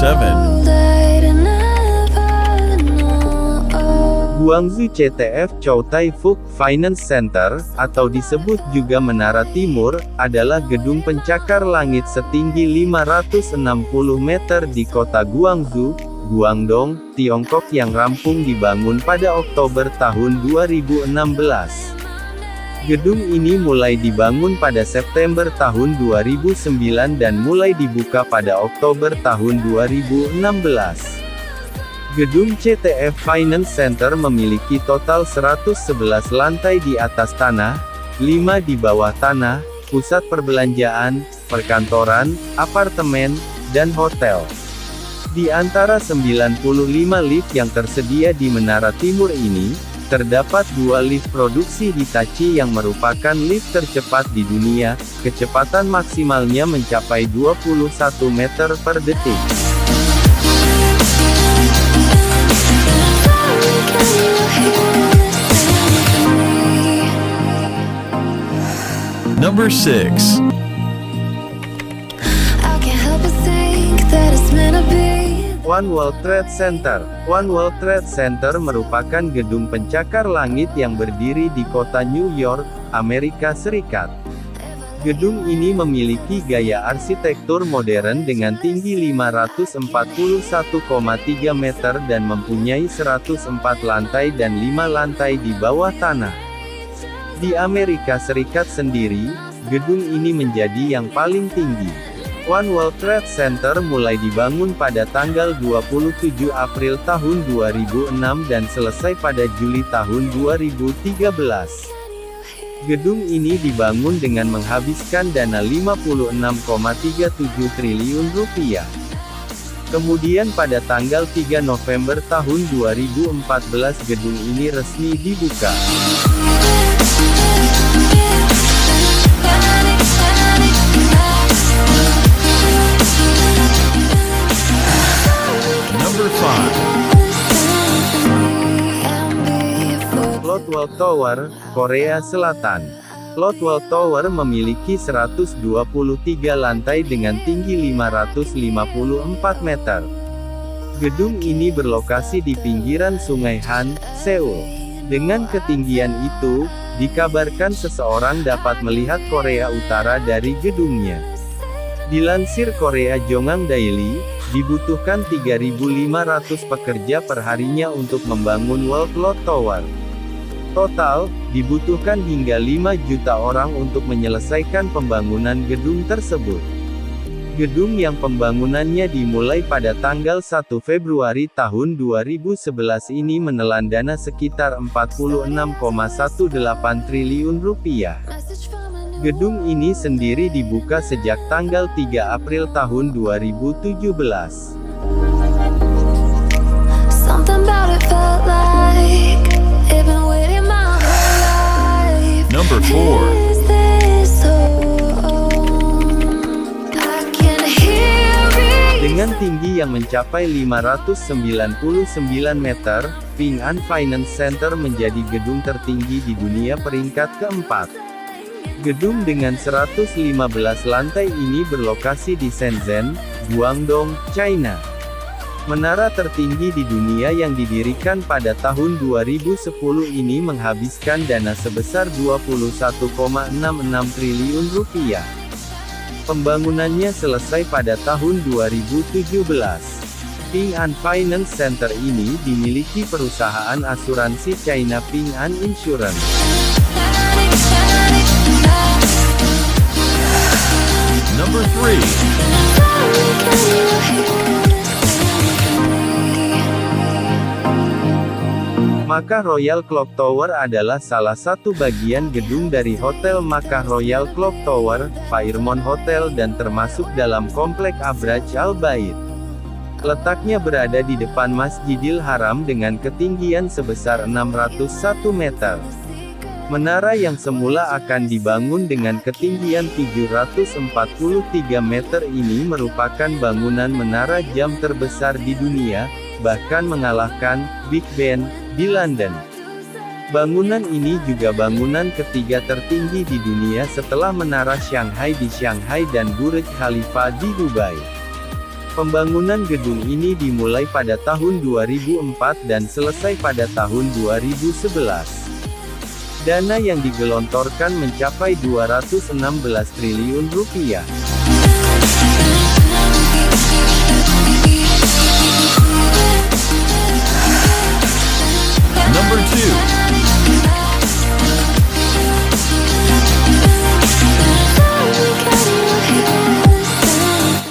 7. Guangzhou CTF Chow Tai Fook Finance Center, atau disebut juga Menara Timur, adalah gedung pencakar langit setinggi 560 meter di kota Guangzhou, Guangdong, Tiongkok yang rampung dibangun pada Oktober tahun 2016. Gedung ini mulai dibangun pada September tahun 2009 dan mulai dibuka pada Oktober tahun 2016. Gedung CTF Finance Center memiliki total 111 lantai di atas tanah, 5 di bawah tanah, pusat perbelanjaan, perkantoran, apartemen, dan hotel. Di antara 95 lift yang tersedia di Menara Timur ini, terdapat 2 lift produksi Hitachi yang merupakan lift tercepat di dunia, kecepatan maksimalnya mencapai 21 meter per detik. Number 6. One World Trade Center. One World Trade Center merupakan gedung pencakar langit yang berdiri di kota New York, Amerika Serikat. Gedung ini memiliki gaya arsitektur modern dengan tinggi 541,3 meter dan mempunyai 104 lantai dan 5 lantai di bawah tanah. Di Amerika Serikat sendiri, gedung ini menjadi yang paling tinggi. One World Trade Center mulai dibangun pada tanggal 27 April tahun 2006 dan selesai pada Juli tahun 2013. Gedung ini dibangun dengan menghabiskan dana 56,37 triliun rupiah. Kemudian pada tanggal 3 November tahun 2014 gedung ini resmi dibuka. Number 5. Lotwell Tower, Korea Selatan. Lotwell Tower memiliki 123 lantai dengan tinggi 554 meter. Gedung ini berlokasi di pinggiran Sungai Han, Seoul. Dengan ketinggian itu, dikabarkan seseorang dapat melihat Korea Utara dari gedungnya. Dilansir Korea Jongang Daily, dibutuhkan 3.500 pekerja per harinya untuk membangun Lotwell Tower. Total, dibutuhkan hingga 5 juta orang untuk menyelesaikan pembangunan gedung tersebut. Gedung yang pembangunannya dimulai pada tanggal 1 Februari tahun 2011 ini menelan dana sekitar 46,18 triliun rupiah. Gedung ini sendiri dibuka sejak tanggal 3 April tahun 2017. Number 4. Dengan tinggi yang mencapai 599 meter, Ping An Finance Center menjadi gedung tertinggi di dunia peringkat keempat. Gedung dengan 115 lantai ini berlokasi di Shenzhen, Guangdong, China. Menara tertinggi di dunia yang didirikan pada tahun 2010 ini menghabiskan dana sebesar 21,66 triliun rupiah. Pembangunannya selesai pada tahun 2017. Ping An Finance Center ini dimiliki perusahaan asuransi China Ping An Insurance. Number 3. Makkah Royal Clock Tower adalah salah satu bagian gedung dari Hotel Makkah Royal Clock Tower, Fairmont Hotel dan termasuk dalam komplek Abraj Al Bait. Letaknya berada di depan Masjidil Haram dengan ketinggian sebesar 601 meter. Menara yang semula akan dibangun dengan ketinggian 743 meter ini merupakan bangunan menara jam terbesar di dunia, bahkan mengalahkan Big Ben di London. Bangunan ini juga bangunan ketiga tertinggi di dunia setelah Menara Shanghai di Shanghai dan Burj Khalifa di Dubai. Pembangunan gedung ini dimulai pada tahun 2004 dan selesai pada tahun 2011. Dana yang digelontorkan mencapai 216 triliun rupiah. Number 2.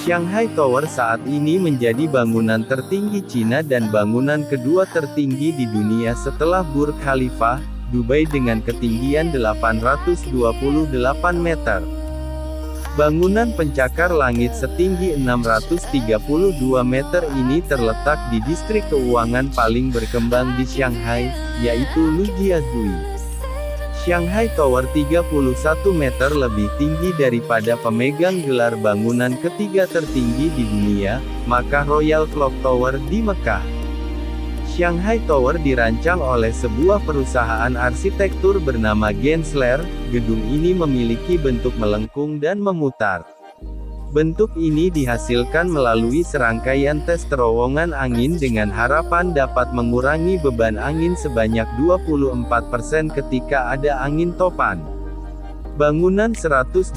Shanghai Tower saat ini menjadi bangunan tertinggi Cina dan bangunan kedua tertinggi di dunia setelah Burj Khalifa, Dubai dengan ketinggian 828 meter. Bangunan pencakar langit setinggi 632 meter ini terletak di distrik keuangan paling berkembang di Shanghai, yaitu Lujiazui. Shanghai Tower 31 meter lebih tinggi daripada pemegang gelar bangunan ketiga tertinggi di dunia, Makkah Royal Clock Tower di Mekah. Shanghai Tower dirancang oleh sebuah perusahaan arsitektur bernama Gensler. Gedung ini memiliki bentuk melengkung dan memutar. Bentuk ini dihasilkan melalui serangkaian tes terowongan angin dengan harapan dapat mengurangi beban angin sebanyak 24% ketika ada angin topan. Bangunan 121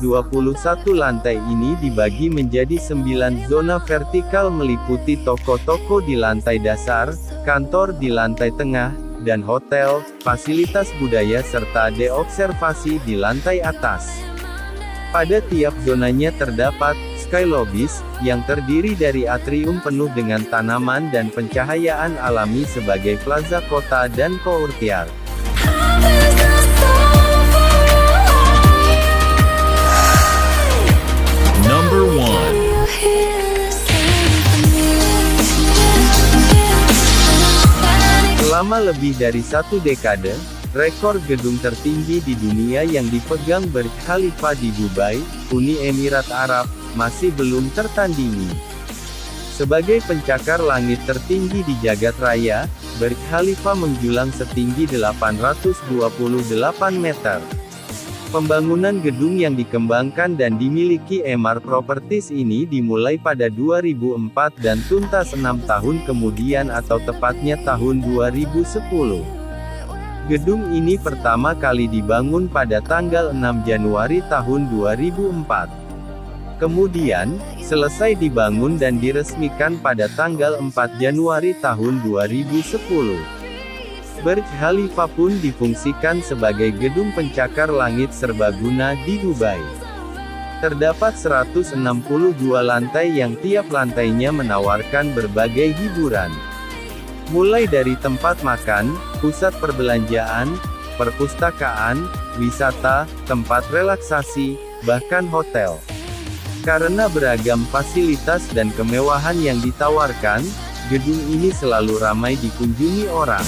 lantai ini dibagi menjadi 9 zona vertikal meliputi toko-toko di lantai dasar, kantor di lantai tengah, dan hotel, fasilitas budaya serta deobservasi di lantai atas. Pada tiap zonanya terdapat sky lobbies, yang terdiri dari atrium penuh dengan tanaman dan pencahayaan alami sebagai plaza kota dan courtyard. Number 1. Selama lebih dari satu dekade, rekor gedung tertinggi di dunia yang dipegang Burj Khalifa di Dubai, Uni Emirat Arab, masih belum tertandingi. Sebagai pencakar langit tertinggi di jagat raya, Burj Khalifa menjulang setinggi 828 meter. Pembangunan gedung yang dikembangkan dan dimiliki Emaar Properties ini dimulai pada 2004 dan tuntas 6 tahun kemudian atau tepatnya tahun 2010. Gedung ini pertama kali dibangun pada tanggal 6 Januari tahun 2004. Kemudian, selesai dibangun dan diresmikan pada tanggal 4 Januari tahun 2010. Burj Khalifa pun difungsikan sebagai gedung pencakar langit serbaguna di Dubai. Terdapat 162 lantai yang tiap lantainya menawarkan berbagai hiburan. Mulai dari tempat makan, pusat perbelanjaan, perpustakaan, wisata, tempat relaksasi, bahkan hotel. Karena beragam fasilitas dan kemewahan yang ditawarkan, gedung ini selalu ramai dikunjungi orang.